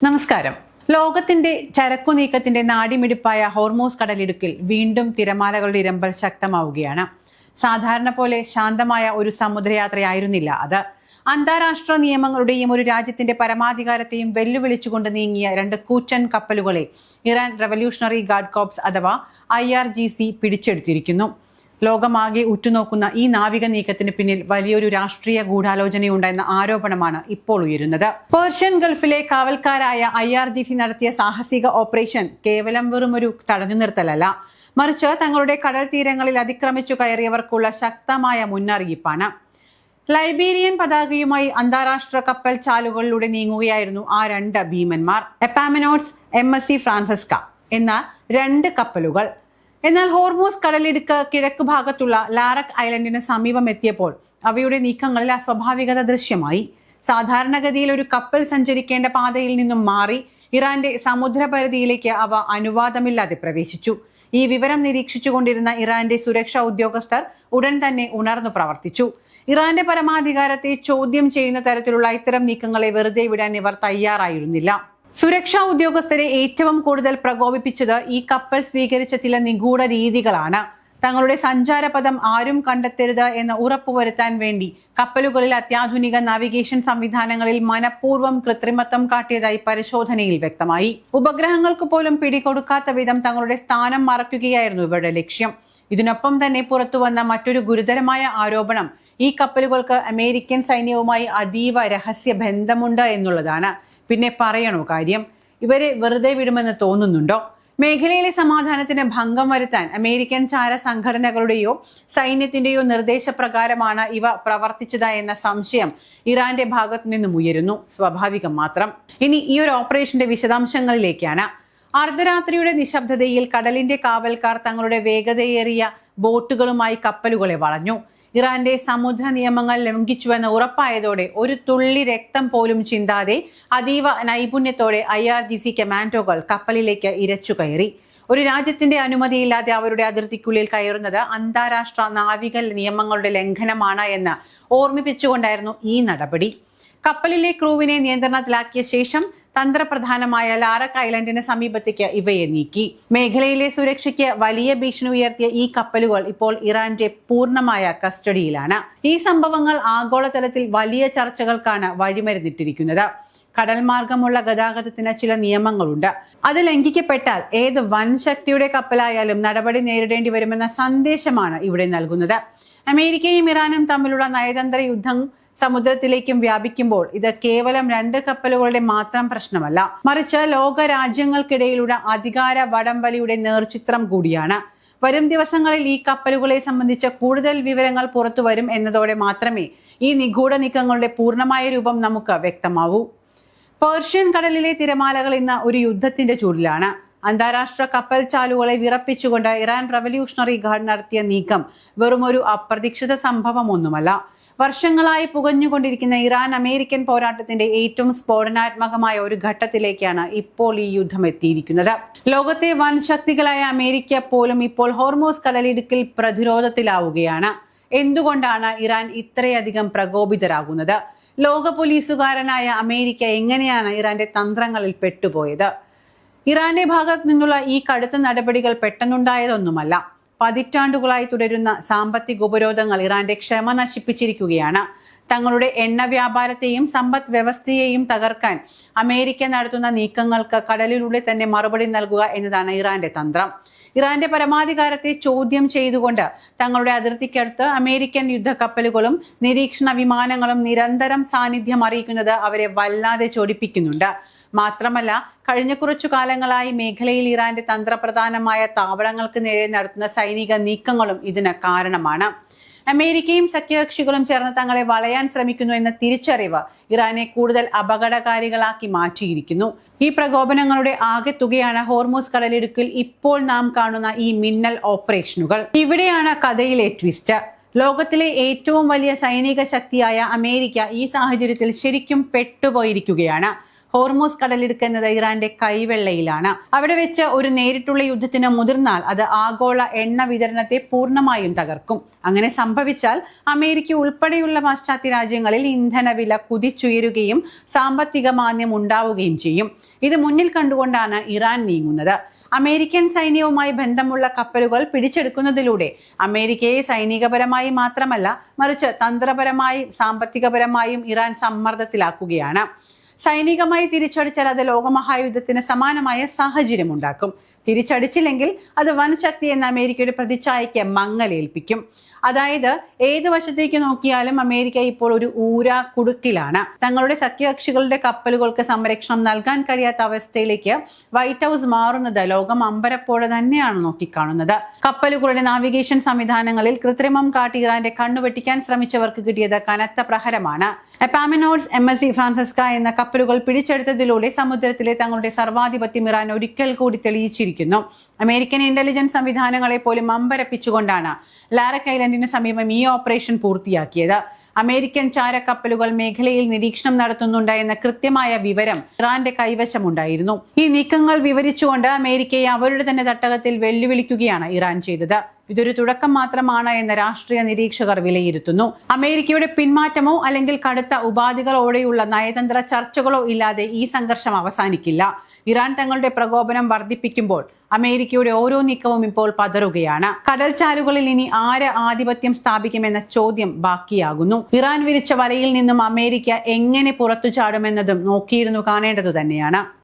നമസ്കാരം. ലോകത്തിന്റെ ചരക്കു നീക്കത്തിന്റെ നാടിമിടിപ്പായ ഹോർമൂസ് കടലിടുക്കിൽ വീണ്ടും തിരമാലകളുടെ ഇരമ്പൽ ശക്തമാവുകയാണ്. സാധാരണ പോലെ ശാന്തമായ ഒരു സമുദ്രയാത്രയായിരുന്നില്ല അത്. അന്താരാഷ്ട്ര നിയമങ്ങളുടെയും ഒരു രാജ്യത്തിന്റെ പരമാധികാരത്തെയും വെല്ലുവിളിച്ചുകൊണ്ട് നീങ്ങിയ രണ്ട് കൂറ്റൻ കപ്പലുകളെ ഇറാൻ റവല്യൂഷണറി ഗാർഡ് കോർപ്സ് അഥവാ IRGC പിടിച്ചെടുത്തിരിക്കുന്നു. ലോകമാകെ ഉറ്റുനോക്കുന്ന ഈ നാവിക നീക്കത്തിന് പിന്നിൽ വലിയൊരു രാഷ്ട്രീയ ഗൂഢാലോചനയുണ്ടെന്ന ആരോപണമാണ് ഇപ്പോൾ ഉയരുന്നത്. പേർഷ്യൻ ഗൾഫിലെ കാവൽക്കാരായ IRGC നടത്തിയ സാഹസിക ഓപ്പറേഷൻ കേവലം വെറുമൊരു തടഞ്ഞു നിർത്തലല്ല, മറിച്ച് തങ്ങളുടെ കടൽ തീരങ്ങളിൽ അതിക്രമിച്ചു കയറിയവർക്കുള്ള ശക്തമായ മുന്നറിയിപ്പാണ്. ലൈബീരിയൻ പതാകയുമായി അന്താരാഷ്ട്ര കപ്പൽ ചാലുകളിലൂടെ നീങ്ങുകയായിരുന്നു ആ രണ്ട് ഭീമന്മാർ, എപ്പാമിനോട്സ് MSC ഫ്രാൻസിസ്ക എന്ന രണ്ട് കപ്പലുകൾ. എന്നാൽ ഹോർമൂസ് കടലിടുക്ക് കിഴക്ക് ഭാഗത്തുള്ള ലാറക് ഐലൻഡിന് സമീപം എത്തിയപ്പോൾ അവയുടെ നീക്കങ്ങളിൽ അസ്വാഭാവികത ദൃശ്യമായി. സാധാരണഗതിയിൽ ഒരു കപ്പൽ സഞ്ചരിക്കേണ്ട പാതയിൽ നിന്നും മാറി ഇറാന്റെ സമുദ്രപരിധിയിലേക്ക് അവ അനുവാദമില്ലാതെ പ്രവേശിച്ചു. ഈ വിവരം നിരീക്ഷിച്ചുകൊണ്ടിരുന്ന ഇറാന്റെ സുരക്ഷാ ഉദ്യോഗസ്ഥർ ഉടൻ തന്നെ ഉണർന്നു പ്രവർത്തിച്ചു. ഇറാന്റെ പരമാധികാരത്തെ ചോദ്യം ചെയ്യുന്ന തരത്തിലുള്ള ഇത്തരം നീക്കങ്ങളെ വെറുതെ വിടാൻ ഇവർ തയ്യാറായിരുന്നില്ല. സുരക്ഷാ ഉദ്യോഗസ്ഥരെ ഏറ്റവും കൂടുതൽ പ്രകോപിപ്പിച്ചത് ഈ കപ്പൽ സ്വീകരിച്ച ചില നിഗൂഢ രീതികളാണ്. തങ്ങളുടെ സഞ്ചാരപഥം ആരും കണ്ടെത്തരുത് എന്ന് ഉറപ്പുവരുത്താൻ വേണ്ടി കപ്പലുകളിൽ അത്യാധുനിക നാവിഗേഷൻ സംവിധാനങ്ങളിൽ മനഃപൂർവ്വം കൃത്രിമത്വം കാട്ടിയതായി പരിശോധനയിൽ വ്യക്തമായി. ഉപഗ്രഹങ്ങൾക്ക് പോലും പിടികൊടുക്കാത്ത വിധം തങ്ങളുടെ സ്ഥാനം മറയ്ക്കുകയായിരുന്നു ഇവരുടെ ലക്ഷ്യം. ഇതിനൊപ്പം തന്നെ പുറത്തുവന്ന മറ്റൊരു ഗുരുതരമായ ആരോപണം ഈ കപ്പലുകൾക്ക് അമേരിക്കൻ സൈന്യവുമായി അതീവ രഹസ്യ ബന്ധമുണ്ട് എന്നുള്ളതാണ്. പിന്നെ പറയണോ കാര്യം? ഇവരെ വെറുതെ വിടുമെന്ന് തോന്നുന്നുണ്ടോ? മേഖലയിലെ സമാധാനത്തിന് ഭംഗം വരുത്താൻ അമേരിക്കൻ ചാര സംഘടനകളുടെയോ സൈന്യത്തിന്റെയോ നിർദ്ദേശപ്രകാരമാണ് ഇവ പ്രവർത്തിച്ചത് എന്ന സംശയം ഇറാന്റെ ഭാഗത്തു നിന്നും ഉയരുന്നു. സ്വാഭാവികം മാത്രം. ഇനി ഈ ഒരു ഓപ്പറേഷന്റെ വിശദാംശങ്ങളിലേക്കാണ്. അർദ്ധരാത്രിയുടെ നിശബ്ദതയിൽ കടലിന്റെ കാവൽക്കാർ തങ്ങളുടെ വേഗതയേറിയ ബോട്ടുകളുമായി കപ്പലുകളെ വളഞ്ഞു. ഇറാന്റെ സമുദ്ര നിയമങ്ങൾ ലംഘിച്ചുവെന്ന് ഉറപ്പായതോടെ ഒരു തുള്ളി രക്തം പോലും ചിന്താതെ അതീവ നൈപുണ്യത്തോടെ IRGC കമാൻഡോകൾ കപ്പലിലേക്ക് ഇരച്ചു കയറി. ഒരു രാജ്യത്തിന്റെ അനുമതിയില്ലാതെ അവരുടെ അതിർത്തിക്കുള്ളിൽ കയറുന്നത് അന്താരാഷ്ട്ര നാവിക നിയമങ്ങളുടെ ലംഘനമാണ് എന്ന് ഓർമ്മിപ്പിച്ചുകൊണ്ടായിരുന്നു ഈ നടപടി. കപ്പലിലെ ക്രൂവിനെ നിയന്ത്രണത്തിലാക്കിയ ശേഷം തന്ത്രപ്രധാനമായ ലാറക് ഐലൻഡിന് സമീപത്തേക്ക് ഇവയെ നീക്കി. മേഖലയിലെ സുരക്ഷയ്ക്ക് വലിയ ഭീഷണി ഉയർത്തിയ ഈ കപ്പലുകൾ ഇപ്പോൾ ഇറാന്റെ പൂർണ്ണമായ കസ്റ്റഡിയിലാണ്. ഈ സംഭവങ്ങൾ ആഗോളതലത്തിൽ വലിയ ചർച്ചകൾക്കാണ് വഴിമരുന്നിട്ടിരിക്കുന്നത്. കടൽ മാർഗമുള്ള ഗതാഗതത്തിന് ചില നിയമങ്ങളുണ്ട്. അത് ലംഘിക്കപ്പെട്ടാൽ ഏത് വൻ ശക്തിയുടെ കപ്പലായാലും നടപടി നേരിടേണ്ടി വരുമെന്ന സന്ദേശമാണ് ഇവിടെ നൽകുന്നത്. അമേരിക്കയും ഇറാനും തമ്മിലുള്ള നയതന്ത്ര യുദ്ധം സമുദ്രത്തിലേക്കും വ്യാപിക്കുമ്പോൾ ഇത് കേവലം രണ്ട് കപ്പലുകളുടെ മാത്രം പ്രശ്നമല്ല, മറിച്ച് ലോക രാജ്യങ്ങൾക്കിടയിലുള്ള അധികാര വടംവലിയുടെ നേർചിത്രം കൂടിയാണ്. വരും ദിവസങ്ങളിൽ ഈ കപ്പലുകളെ സംബന്ധിച്ച കൂടുതൽ വിവരങ്ങൾ പുറത്തു വരും എന്നതോടെ മാത്രമേ ഈ നിഗൂഢ നീക്കങ്ങളുടെ പൂർണ്ണമായ രൂപം നമുക്ക് വ്യക്തമാവൂ. പേർഷ്യൻ കടലിലെ തിരമാലകൾ ഇന്ന് ഒരു യുദ്ധത്തിന്റെ ചൂടിലാണ്. അന്താരാഷ്ട്ര കപ്പൽ ചാലുകളെ വിറപ്പിച്ചുകൊണ്ട് ഇറാൻ റവല്യൂഷണറി ഗാർഡ് നടത്തിയ നീക്കം വെറുമൊരു അപ്രതീക്ഷിത സംഭവമൊന്നുമല്ല. വർഷങ്ങളായി പുകഞ്ഞുകൊണ്ടിരിക്കുന്ന ഇറാൻ അമേരിക്കൻ പോരാട്ടത്തിന്റെ ഏറ്റവും സ്ഫോടനാത്മകമായ ഒരു ഘട്ടത്തിലേക്കാണ് ഇപ്പോൾ ഈ യുദ്ധം എത്തിയിരിക്കുന്നത്. ലോകത്തെ വൻ ശക്തികളായ അമേരിക്ക പോലും ഇപ്പോൾ ഹോർമൂസ് കടലിടുക്കിൽ പ്രതിരോധത്തിലാവുകയാണ്. എന്തുകൊണ്ടാണ് ഇറാൻ ഇത്രയധികം പ്രകോപിതരാകുന്നത്? ലോക പോലീസുകാരനായ അമേരിക്ക എങ്ങനെയാണ് ഇറാന്റെ തന്ത്രങ്ങളിൽ പെട്ടുപോയത്? ഇറാന്റെ ഭാഗത്ത് നിന്നുള്ള ഈ കടുത്ത നടപടികൾ പെട്ടെന്നുണ്ടായതൊന്നുമല്ല. പതിറ്റാണ്ടുകളായി തുടരുന്ന സാമ്പത്തിക ഉപരോധങ്ങൾ ഇറാന്റെ ക്ഷമ നശിപ്പിച്ചിരിക്കുകയാണ്. തങ്ങളുടെ എണ്ണ വ്യാപാരത്തെയും സമ്പദ് വ്യവസ്ഥയെയും തകർക്കാൻ അമേരിക്ക നടത്തുന്ന നീക്കങ്ങൾക്ക് കടലിലൂടെ തന്നെ മറുപടി നൽകുക എന്നതാണ് ഇറാന്റെ തന്ത്രം. ഇറാന്റെ പരമാധികാരത്തെ ചോദ്യം ചെയ്തുകൊണ്ട് തങ്ങളുടെ അതിർത്തിക്കടുത്ത് അമേരിക്കൻ യുദ്ധക്കപ്പലുകളും നിരീക്ഷണ വിമാനങ്ങളും നിരന്തരം സാന്നിധ്യം അറിയിക്കുന്നത് അവരെ വല്ലാതെ ചൊടിപ്പിക്കുന്നുണ്ട്. മാത്രമല്ല, കഴിഞ്ഞ കുറച്ചു കാലങ്ങളായി മേഖലയിൽ ഇറാന്റെ തന്ത്രപ്രധാനമായ താവളങ്ങൾക്ക് നേരെ നടത്തുന്ന സൈനിക നീക്കങ്ങളും ഇതിന് കാരണമാണ്. അമേരിക്കയും സഖ്യകക്ഷികളും ചേർന്ന് തങ്ങളെ വളയാൻ ശ്രമിക്കുന്നു എന്ന തിരിച്ചറിവ് ഇറാനെ കൂടുതൽ അപകടകാരികളാക്കി മാറ്റിയിരിക്കുന്നു. ഈ പ്രകോപനങ്ങളുടെ ആകെ തുകയാണ് ഹോർമൂസ് കടലിടുക്കിൽ ഇപ്പോൾ നാം കാണുന്ന ഈ മിന്നൽ ഓപ്പറേഷനുകൾ. ഇവിടെയാണ് കഥയിലെ ട്വിസ്റ്റ്. ലോകത്തിലെ ഏറ്റവും വലിയ സൈനിക ശക്തിയായ അമേരിക്ക ഈ സാഹചര്യത്തിൽ ശരിക്കും പെട്ടുപോയിരിക്കുകയാണ്. ഹോർമൂസ് കടലിടുക്ക് എന്നത് ഇറാന്റെ കൈവെള്ളയിലാണ്. അവിടെ വെച്ച് ഒരു നേരിട്ടുള്ള യുദ്ധത്തിന് മുതിർന്നാൽ അത് ആഗോള എണ്ണ വിതരണത്തെ പൂർണ്ണമായും തകർക്കും. അങ്ങനെ സംഭവിച്ചാൽ അമേരിക്ക ഉൾപ്പെടെയുള്ള പാശ്ചാത്യ രാജ്യങ്ങളിൽ ഇന്ധനവില കുതിച്ചുയരുകയും സാമ്പത്തിക മാന്ദ്യം ഉണ്ടാവുകയും ചെയ്യും. ഇത് മുന്നിൽ കണ്ടുകൊണ്ടാണ് ഇറാൻ നീങ്ങുന്നത്. അമേരിക്കൻ സൈന്യവുമായി ബന്ധമുള്ള കപ്പലുകൾ പിടിച്ചെടുക്കുന്നതിലൂടെ അമേരിക്കയെ സൈനികപരമായി മാത്രമല്ല മറിച്ച് തന്ത്രപരമായും സാമ്പത്തികപരമായും ഇറാൻ സമ്മർദ്ദത്തിലാക്കുകയാണ്. സൈനികമായി തിരിച്ചടിച്ചാൽ അത് ലോകമഹായുദ്ധത്തിന് സമാനമായ സാഹചര്യം ഉണ്ടാക്കും. തിരിച്ചടിച്ചില്ലെങ്കിൽ അത് വൻശക്തി എന്ന അമേരിക്കയുടെ പ്രതിച്ഛായയ്ക്ക് മങ്ങലേൽപ്പിക്കും. അതായത് ഏത് വശത്തേക്ക് നോക്കിയാലും അമേരിക്ക ഇപ്പോൾ ഒരു കുടുക്കിലാണ്. തങ്ങളുടെ സഖ്യകക്ഷികളുടെ കപ്പലുകൾക്ക് സംരക്ഷണം നൽകാൻ കഴിയാത്ത അവസ്ഥയിലേക്ക് വൈറ്റ് ഹൗസ് മാറുന്നത് ലോകം അമ്പരപ്പോടെ തന്നെയാണ് നോക്കിക്കാണുന്നത്. കപ്പലുകളുടെ നാവിഗേഷൻ സംവിധാനങ്ങളിൽ കൃത്രിമം കാട്ടി ഇറാന്റെ കണ്ണുവെട്ടിക്കാൻ ശ്രമിച്ചവർക്ക് കിട്ടിയത് കനത്ത പ്രഹരമാണ്. എപ്പാമിനോഡ്സ്, MSC ഫ്രാൻസിസ്ക എന്ന കപ്പലുകൾ പിടിച്ചെടുത്തതിലൂടെ സമുദ്രത്തിലെ തങ്ങളുടെ സർവാധിപത്യം ഇറാൻ ഒരിക്കൽ കൂടി തെളിയിച്ചിരിക്കുന്നു. അമേരിക്കൻ ഇന്റലിജൻസ് സംവിധാനങ്ങളെ പോലും അമ്പരപ്പിച്ചുകൊണ്ടാണ് ലാരക് ഐലൻഡിന് സമീപം ഈ ഓപ്പറേഷൻ പൂർത്തിയാക്കിയത്. അമേരിക്കൻ ചാരക്കപ്പലുകൾ മേഖലയിൽ നിരീക്ഷണം നടത്തുന്നുണ്ട് എന്ന കൃത്യമായ വിവരം ഇറാന്റെ കൈവശമുണ്ടായിരുന്നു. ഈ നീക്കങ്ങൾ വിവരിച്ചുകൊണ്ട് അമേരിക്കയെ അവരുടെ തന്നെ തട്ടകത്തിൽ വെല്ലുവിളിക്കുകയാണ് ഇറാൻ ചെയ്തത്. ഇതൊരു തുടക്കം മാത്രമാണ് എന്ന് രാഷ്ട്രീയ നിരീക്ഷകർ വിലയിരുത്തുന്നു. അമേരിക്കയുടെ പിന്മാറ്റമോ അല്ലെങ്കിൽ കടുത്ത ഉപാധികളോടെയുള്ള നയതന്ത്ര ചർച്ചകളോ ഇല്ലാതെ ഈ സംഘർഷം അവസാനിക്കില്ല. ഇറാൻ തങ്ങളുടെ പ്രകോപനം വർദ്ധിപ്പിക്കുമ്പോൾ അമേരിക്കയുടെ ഓരോ നീക്കവും ഇപ്പോൾ പതറുകയാണ്. കടൽച്ചാലുകളിൽ ഇനി ആര് ആധിപത്യം സ്ഥാപിക്കുമെന്ന ചോദ്യം ബാക്കിയാകുന്നു. ഇറാൻ വിരിച്ച വലയിൽ നിന്നും അമേരിക്ക എങ്ങനെ പുറത്തു ചാടുമെന്നതും നോക്കിയിരുന്നു കാണേണ്ടതു തന്നെയാണ്.